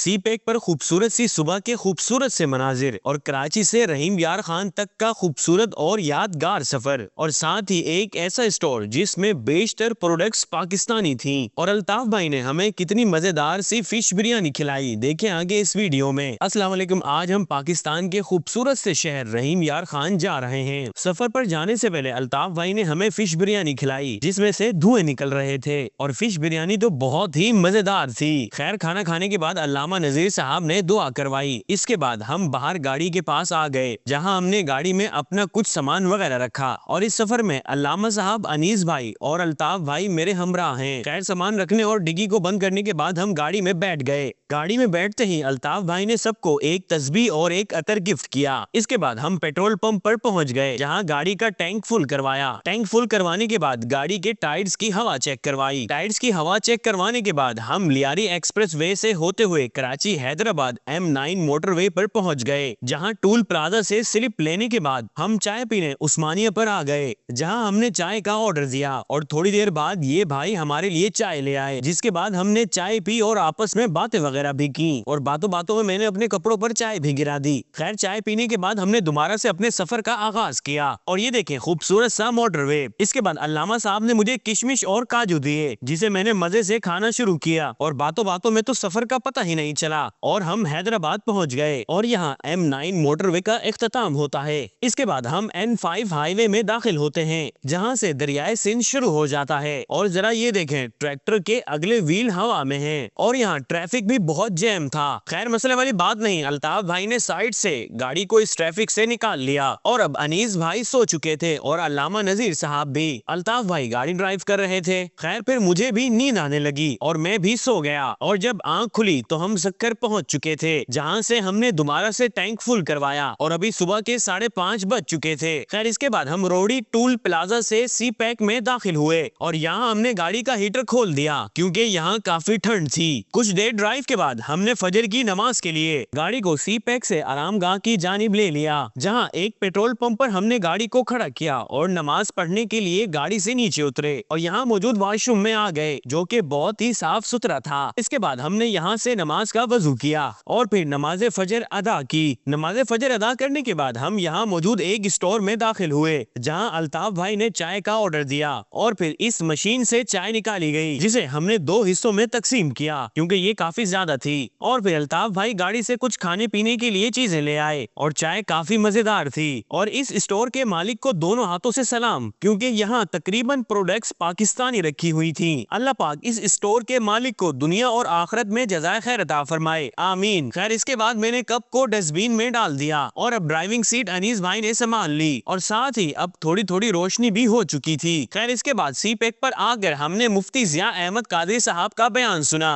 सी pack पर खूबसूरत सी सुबह के खूबसूरत से मनाजिर और कराची से रहीम यार खान तक का खूबसूरत और यादगार सफर, और साथ ही एक ऐसा स्टोर जिसमें बेशतर प्रोडक्ट्स पाकिस्तानी थी। और अल्ताफ भाई ने हमें कितनी मजेदार सी फिश बिरयानी खिलाई, देखें आगे इस वीडियो में। अस्सलाम वालेकुम, आज हम पाकिस्तान के खूबसूरत से शहर रहीम यार खान जा रहे हैं। सफर पर जाने से पहले अल्ताफ भाई ने हमें फिश बिरयानी खिलाई जिसमें से धुएं निकल रहे थे, और फिश बिरयानी तो बहुत ही मजेदार थी। खैर, खाना खाने के बाद अल्लामा नजीर साहब ने दुआ करवाई। इसके बाद हम बाहर गाड़ी के पास आ गए जहां हमने गाड़ी में अपना कुछ सामान वगैरह रखा, और इस सफर में अल्लामा साहब, अनीस भाई और अल्ताफ भाई मेरे हमराह हैं। खैर, सामान रखने और डिग्गी को बंद करने के बाद हम गाड़ी में बैठ गए। गाड़ी में बैठते ही अल्ताफ भाई ने सबको एक तस्बीह और एक अतर गिफ्ट किया। इसके बाद हम पेट्रोल पंप पर पहुंच गए जहां गाड़ी का टैंक फुल करवाया। टैंक फुल करवाने के बाद गाड़ी के टायर्स की हवा चेक करवाई। टायर्स की हवा चेक करवाने के बाद हम लियारी एक्सप्रेस वे से होते हुए कराची हैदराबाद M9 मोटरवे पर पहुंच गए, जहां टूल प्लाजा से स्लिप लेने के बाद हम चाय पीने उस्मानिया पर आ गए, जहां हमने चाय का ऑर्डर दिया। और थोड़ी देर बाद ये भाई हमारे लिए चाय ले आए, जिसके बाद हमने चाय पी और आपस में बातें वगैरह भी की, और बातों बातों में मैंने अपने कपड़ों पर चाय भी गिरा दी। खैर, चाय पीने के बाद हमने दोबारा से अपने सफर का आगाज किया, और ये देखें खूबसूरत सा मोटरवे। इसके बाद अल्लामा साहब ने मुझे किशमिश और काजू दिए, जिसे मैंने मजे से खाना शुरू किया, और बातों बातों में तो सफर का पता ही नहीं चला और हम हैदराबाद पहुंच गए, और यहाँ M9 मोटरवे का इख्तिताम होता है। इसके बाद हम N5 हाईवे में दाखिल होते हैं, जहाँ से दरियाए सिंध शुरू हो जाता है। और जरा ये देखें, ट्रैक्टर के अगले व्हील हवा में हैं, और यहाँ ट्रैफिक भी बहुत जैम था। खैर, मसले वाली बात नहीं, अल्ताफ भाई ने साइड से गाड़ी को इस ट्रैफिक से निकाल लिया, और अब अनीस भाई सो चुके थे और अल्लामा नजीर साहब भी। अल्ताफ भाई गाड़ी ड्राइव कर रहे थे। खैर, फिर मुझे भी नींद आने लगी और मैं भी सो गया, और जब आंख खुली तो हम सक्कर पहुंच चुके थे, जहां से हमने दोबारा से टैंक फुल करवाया, और अभी सुबह के 5:30 बज चुके थे। खैर, इसके बाद हम रोडी टूल प्लाजा से सी पैक में दाखिल हुए, और यहाँ हमने गाड़ी का हीटर खोल दिया क्योंकि यहाँ काफी ठंड थी। कुछ देर ड्राइव के बाद हमने फजर की नमाज के लिए गाड़ी को सी पैक से आरामगाह की जानिब ले लिया, जहाँ एक पेट्रोल पंप पर हमने गाड़ी को खड़ा किया और नमाज पढ़ने के लिए गाड़ी से नीचे उतरे, और यहाँ मौजूद वॉशरूम में आ गए जो कि बहुत ही साफ सुथरा था। इसके बाद हमने यहाँ से नमाज का वजू किया और फिर नमाज फजर अदा की। नमाज फजर अदा करने के बाद हम यहाँ मौजूद एक स्टोर में दाखिल हुए, जहाँ अल्ताफ भाई ने चाय का ऑर्डर दिया, और फिर इस मशीन से चाय निकाली गई, जिसे हमने 2 हिस्सों में तकसीम किया क्योंकि ये काफी ज्यादा थी। और फिर अल्ताफ भाई गाड़ी से कुछ खाने पीने के लिए चीजें ले आए, और चाय काफी मजेदार थी। और इस स्टोर के मालिक को दोनों हाथों से सलाम, क्योंकि यहाँ तकरीबन प्रोडक्ट्स पाकिस्तानी रखी हुई थी। अल्लाह पाक इस स्टोर के मालिक को दुनिया और आखिरत में जज़ाए खैर अता फरमाए, आमीन। खैर, इसके बाद मैंने कप को डस्टबिन में डाल दिया, और अब ड्राइविंग सीट अनीस भाई ने संभाल ली, और साथ ही अब थोड़ी थोड़ी रोशनी भी हो चुकी थी। खैर, इसके बाद सी पैक पर आकर हमने मुफ्ती ज़िया अहमद कादरी साहब का बयान सुना।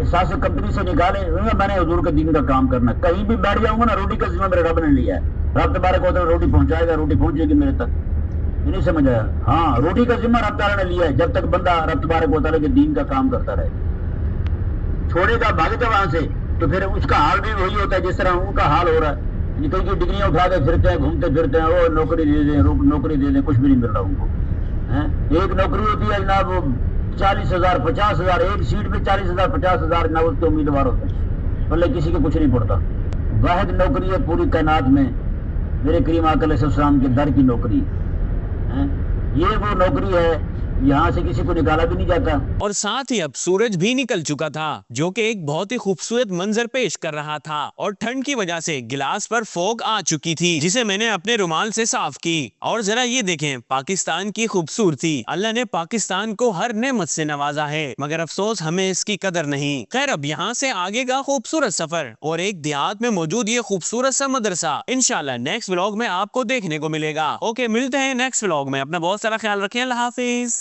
सास कंपनी से निकाले, मैंने हुजूर के दीन का काम करना। कहीं भी बैठ जाऊंगा ना, रोटी का जिम्मा मेरे रब ने लिया है। रब तबारक व तआला रोटी पहुंचाएगा, रोटी पहुंचेगी मेरे तक। ये नहीं समझ आया? हाँ, रोटी का जिम्मा रब तआला ने लिया है, जब तक बंदा रब तबारक व तआला के दीन का काम करता रहे। छोड़ेगा, भागेगा वहां से, तो फिर उसका हाल भी वही होता है जिस तरह उनका हाल हो रहा है। कई की डिग्रियां उठा के फिरते हैं, घूमते फिरते हैं, वो नौकरी दे दें, नौकरी दे दें, कुछ भी नहीं मिल रहा उनको। एक नौकरी होती है जनाब 40,000 50,000, एक सीट पे 40,000 50,000 ना उसके उम्मीदवार होते हैं, भले किसी के कुछ नहीं पड़ता। वाहिद नौकरी है पूरी कायनात में मेरे करीम आका अलैहिस्सलाम के दर की नौकरी है। ये वो नौकरी है, यहाँ से किसी को निकाला भी नहीं जाता। और साथ ही अब सूरज भी निकल चुका था, जो कि एक बहुत ही खूबसूरत मंजर पेश कर रहा था, और ठंड की वजह से गिलास पर फोग आ चुकी थी, जिसे मैंने अपने रुमाल से साफ की। और जरा ये देखें पाकिस्तान की खूबसूरती। अल्लाह ने पाकिस्तान को हर नेमत से नवाजा है, मगर अफसोस हमें इसकी कदर नहीं। खैर, अब यहाँ से आगे का खूबसूरत सफर और एक देहात में मौजूद ये खूबसूरत सा मदरसा इंशाल्लाह नेक्स्ट व्लॉग में आपको देखने को मिलेगा। ओके, मिलते हैं नेक्स्ट व्लॉग में। अपना बहुत सारा ख्याल रखें। अल्लाह हाफिज।